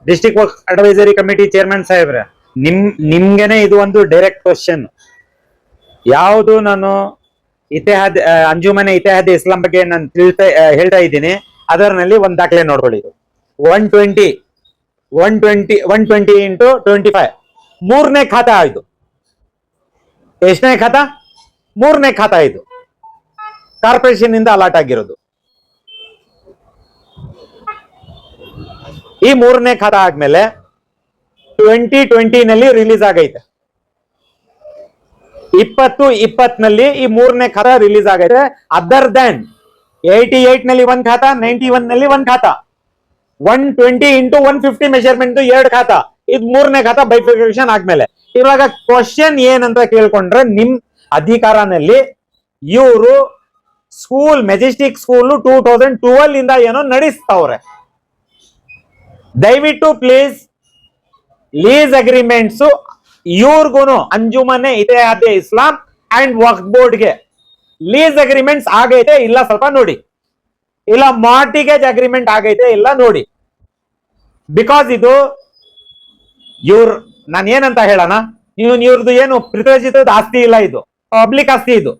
District work advisory committee chairman ಸಾಹೇಬ್ರೆ, ನಿಮ್ಗೆನೆ ಇದು ಒಂದು ಡೈರೆಕ್ಟ್ ಕ್ವಶನ್. ಯಾವುದು ನಾನು ಇತಿಹಾದ ಅಂಜುಮನೆ ಇತಿಹಾದ ಇಸ್ಲಾಂ ಬಗ್ಗೆ ನಾನು ಹೇಳ್ತಾ ಇದ್ದೀನಿ, ಅದರಲ್ಲಿ ಒಂದು ದಾಖಲೆ ನೋಡ್ಕೊಳ್ಳಿ. 120 ಇಂಟು 25 ಮೂರನೇ ಖಾತಾ ಆಯ್ತು. ಎಷ್ಟನೇ ಖಾತಾ? ಮೂರನೇ ಖಾತಾ ಇದು, ಕಾರ್ಪೊರೇಷನ್ ಇಂದ ಅಲಾಟ್ ಆಗಿರೋದು. ಈ ಮೂರನೇ ಖಾತಾ ಆದ್ಮೇಲೆ 2020 ನಲ್ಲಿ ರಿಲೀಸ್ ಆಗೈತೆ. 2020 ನಲ್ಲಿ ಈ ಮೂರನೇ ಖಾತಾ ರಿಲೀಸ್ ಆಗೈತೆ. ಅದರ್ ದನ್ 88 ನಲ್ಲಿ ಒಂದ್ ಖಾತಾ, 91 ನಲ್ಲಿ ಒಂದ್ ಖಾತಾ, 120 ಇಂಟು 150 ಮೆಜರ್ಮೆಂಟ್ 2 ಖಾತಾ, ಇದು ಮೂರನೇ ಖಾತಾ ಬೈಫಿಕೇಶನ್ ಆದ್ಮೇಲೆ. ಇವಾಗ ಕ್ವಶನ್ ಏನಂತ ಕೇಳ್ಕೊಂಡ್ರೆ, ನಿಮ್ ಅಧಿಕಾರನಲ್ಲಿ ಇವರು ಸ್ಕೂಲ್ ಮೆಜೆಸ್ಟಿಕ್ ಸ್ಕೂಲ್ 2012 ಇಂದ ಏನೋ ನಡೆಸ್ತಾವ್ರೆ. ದಯವಿಟ್ಟು ಪ್ಲೀಸ್ ಲೀಸ್ ಅಗ್ರಿಮೆಂಟ್ಸ್ ಇವ್ರಿಗೂ ಅಂಜುಮನೆ ಇತಿಹಾದೆ ಇಸ್ಲಾಂ ಅಂಡ್ ವಕ್ಫ್ ಬೋರ್ಡ್ಗೆ ಲೀಸ್ ಅಗ್ರಿಮೆಂಟ್ಸ್ ಆಗೈತೆ ಇಲ್ಲ ಸ್ವಲ್ಪ ನೋಡಿ, ಇಲ್ಲ ಮಾರ್ಟಿಗೇಜ್ ಅಗ್ರಿಮೆಂಟ್ ಆಗೈತೆ ಇಲ್ಲ ನೋಡಿ. ಬಿಕಾಸ್ ಇದು ನಾನು ಏನಂತ ಹೇಳೋಣ, ಇವ್ರದ್ದು ಏನು ಪ್ರತಿಷ್ಠಿತದ ಆಸ್ತಿ ಇಲ್ಲ, ಇದು ಪಬ್ಲಿಕ್ ಆಸ್ತಿ. ಇದು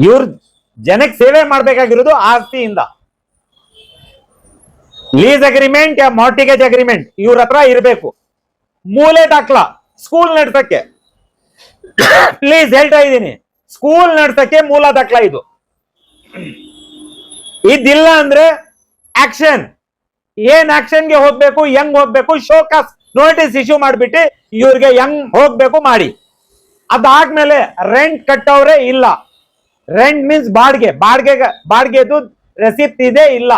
ಇವ್ರ ಜನಕ್ಕೆ ಸೇವೆ ಮಾಡ್ಬೇಕಾಗಿರೋದು ಆಸ್ತಿಯಿಂದ. ಲೀಸ್ ಅಗ್ರಿಮೆಂಟ್ ಯಾ ಮಾರ್ಟಿಗೇಜ್ ಅಗ್ರಿಮೆಂಟ್ ಇವ್ರ ಹತ್ರ ಇರಬೇಕು. ಮೂಲೆ ದಾಖಲ ಸ್ಕೂಲ್ ನಡ್ಸಕ್ಕೆ, ಪ್ಲೀಸ್ ಹೇಳ್ತಾ ಇದ್ದೀನಿ, ಸ್ಕೂಲ್ ನಡ್ಸಕ್ಕೆ ಮೂಲ ದಾಖಲ ಇದು. ಇದಿಲ್ಲ ಅಂದ್ರೆ ಆಕ್ಷನ್. ಏನ್ ಆಕ್ಷನ್ಗೆ ಹೋಗ್ಬೇಕು, ಹೆಂಗ್ ಹೋಗ್ಬೇಕು, ಶೋಕಾಸ್ ನೋಟಿಸ್ ಇಶ್ಯೂ ಮಾಡ್ಬಿಟ್ಟು ಇವ್ರಿಗೆ ಹೆಂಗ್ ಹೋಗ್ಬೇಕು ಮಾಡಿ. ಅದಾದ್ಮೇಲೆ ರೆಂಟ್ ಕಟ್ಟವ್ರೆ ಇಲ್ಲ, ರೆಂಟ್ ಮೀನ್ಸ್ ಬಾಡಿಗೆದು ರೆಸಿಪ್ಟ್ ಇದೆ ಇಲ್ಲ,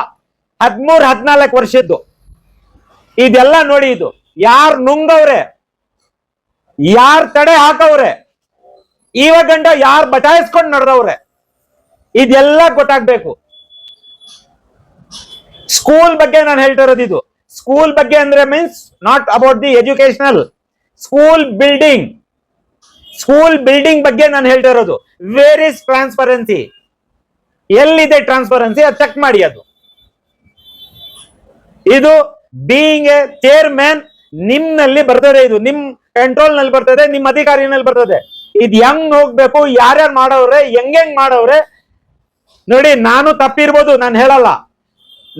13-14 ವರ್ಷದ್ದು ಇದೆಲ್ಲ ನೋಡಿ. ಇದು ಯಾರು ನುಂಗವ್ರೆ, ಯಾರ್ ತಡೆ ಹಾಕವ್ರೆ, ಇವಾಗ ಗಂಡ ಯಾರು ಬಚಾಯಿಸ್ಕೊಂಡು ನಡೆದವ್ರೆ, ಇದೆಲ್ಲ ಗೊತ್ತಾಗ್ಬೇಕು. ಸ್ಕೂಲ್ ಬಗ್ಗೆ ನಾನು ಹೇಳ್ತಾ ಇರೋದು ಇದು. ಸ್ಕೂಲ್ ಬಗ್ಗೆ ಅಂದ್ರೆ means not about the educational, school building ಬಗ್ಗೆ ನಾನು ಹೇಳ್ತಾ ಇರೋದು. Where is transparency? ಎಲ್ಲಿದೆ ಟ್ರಾನ್ಸ್ಪರೆನ್ಸಿ? ಅದು ಚೆಕ್ ಮಾಡಿ. ಇದು ಬೀಯಿಂಗ್ ಎ ಚೇರ್ಮನ್ ನಿಮ್ನಲ್ಲಿ ಬರ್ತದೆ, ಇದು ನಿಮ್ ಕಂಟ್ರೋಲ್ ನಲ್ಲಿ ಬರ್ತದೆ, ನಿಮ್ ಅಧಿಕಾರಿನಲ್ಲಿ ಬರ್ತದೆ. ಇದು ಹೆಂಗ್ ಹೋಗ್ಬೇಕು, ಯಾರ್ಯಾರು ಮಾಡವ್ರೆ, ಹೆಂಗ್ ಮಾಡವ್ರೆ ನೋಡಿ. ನಾನು ತಪ್ಪಿರ್ಬೋದು, ನಾನು ಹೇಳಲ್ಲ.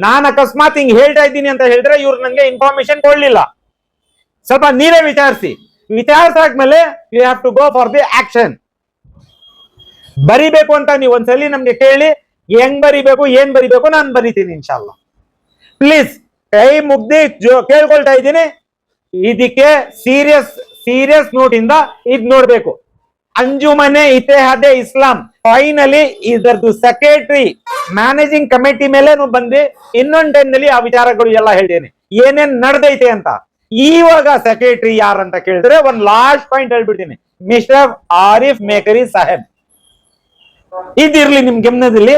ನಾನು ಅಕಸ್ಮಾತ್ ಹಿಂಗ್ ಹೇಳ್ತಾ ಇದ್ದೀನಿ ಅಂತ ಹೇಳಿದ್ರೆ ಇವ್ರು ನಂಗೆ ಇನ್ಫಾರ್ಮೇಶನ್ ಕೊಡ್ಲಿಲ್ಲ. ಸ್ವಲ್ಪ ನೀವೇ ವಿಚಾರಿಸಾದ್ಮೇಲೆ you have to go for the action. ಬರಿಬೇಕು ಅಂತ ನೀವು ಒಂದ್ಸಲಿ ನಮ್ಗೆ ಕೇಳಿ, ಹೆಂಗ್ ಬರಿಬೇಕು, ಏನ್ ಬರಿಬೇಕು, ನಾನು ಬರಿತೀನಿ ಇನ್ಶಾಲ್ಲಾ. ಪ್ಲೀಸ್ ಕೈ ಮುಗ್ದಿ ಕೇಳ್ಕೊಳ್ತಾ ಇದ್ದೀನಿ, ಇದಕ್ಕೆ ಸೀರಿಯಸ್ ನೋಟ್ ಇಂದ ಇದ್ ನೋಡ್ಬೇಕು. ಅಂಜುಮನೆ ಇತಿಹಾದೆ ಇಸ್ಲಾಂ ಫೈನಲಿ ಇದರದ್ದು ಸೆಕ್ರೆಟರಿ ಮ್ಯಾನೇಜಿಂಗ್ ಕಮಿಟಿ ಮೇಲೆ ಬಂದು ಇನ್ನೊಂದು ಟೈಮ್ನಲ್ಲಿ ಆ ವಿಚಾರಗಳು ಎಲ್ಲ ಹೇಳ್ತೇನೆ, ಏನೇನ್ ನಡೆದೈತೆ ಅಂತ. ಇವಾಗ ಸೆಕ್ರೆಟರಿ ಯಾರಂತ ಕೇಳಿದ್ರೆ ಒಂದ್ ಲಾಸ್ಟ್ ಪಾಯಿಂಟ್ ಹೇಳ್ಬಿಡ್ತೀನಿ, ಮಿಸ್ಟರ್ ಆರಿಫ್ ಮೇಕರಿ ಸಾಹೇಬ್. ಇದಿರ್ಲಿ ನಿಮ್ ಗಮನದಲ್ಲಿ.